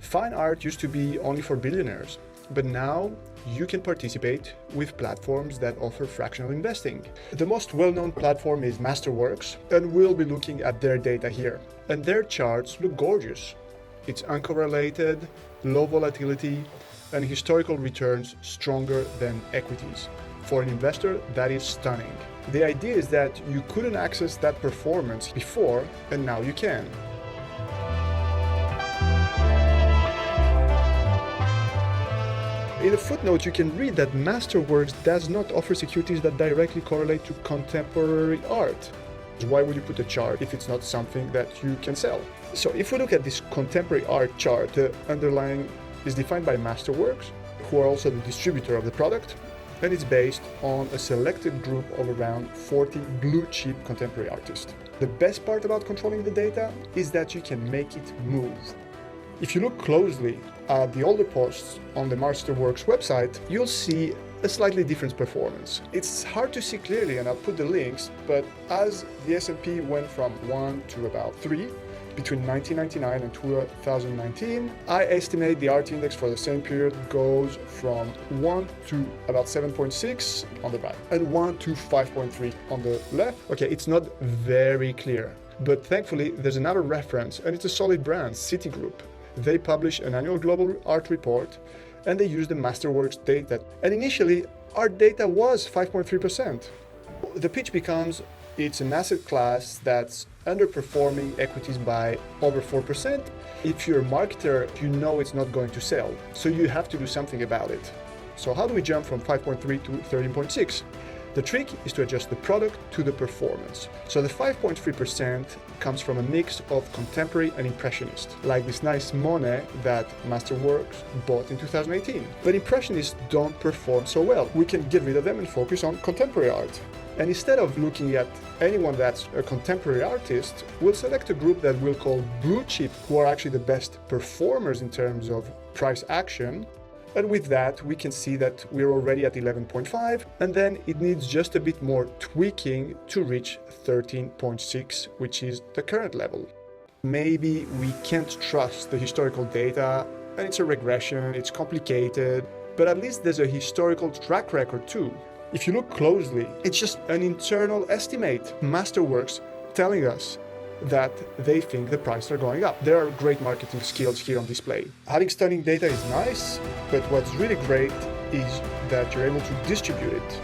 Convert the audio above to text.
Fine art used to be only for billionaires, but now you can participate with platforms that offer fractional investing. The most well-known platform is Masterworks, and we'll be looking at their data here. And their charts look gorgeous. It's uncorrelated, low volatility, and historical returns stronger than equities. For an investor, that is stunning. The idea is that you couldn't access that performance before, and now you can. In a footnote, you can read that Masterworks does not offer securities that directly correlate to contemporary art. Why would you put a chart if it's not something that you can sell? So if we look at this contemporary art chart, the underlying is defined by Masterworks, who are also the distributor of the product, and it's based on a selected group of around 40 blue-chip contemporary artists. The best part about controlling the data is that you can make it move. If you look closely at the older posts on the Masterworks website, you'll see a slightly different performance. It's hard to see clearly, and I'll put the links, but as the S&P went from 1 to about 3, between 1999 and 2019, I estimate the art index for the same period goes from 1 to about 7.6 on the right and 1 to 5.3 on the left. Okay, it's not very clear, but thankfully there's another reference, and it's a solid brand, Citigroup. They publish an annual global art report, and they use the Masterworks data. And initially, art data was 5.3%. The pitch becomes, it's an asset class that's underperforming equities by over 4%. If you're a marketer, you know it's not going to sell, so you have to do something about it. So how do we jump from 5.3 to 13.6? The trick is to adjust the product to the performance. So the 5.3% comes from a mix of contemporary and impressionist, like this nice Monet that Masterworks bought in 2018. But impressionists don't perform so well. We can get rid of them and focus on contemporary art. And instead of looking at anyone that's a contemporary artist, we'll select a group that we'll call blue chip, who are actually the best performers in terms of price action. And with that, we can see that we're already at 11.5, and then it needs just a bit more tweaking to reach 13.6, which is the current level. Maybe we can't trust the historical data, and it's a regression, it's complicated, but at least there's a historical track record too. If you look closely, it's just an internal estimate. Masterworks telling us that they think the prices are going up. There are great marketing skills here on display. Having stunning data is nice, but what's really great is that you're able to distribute it.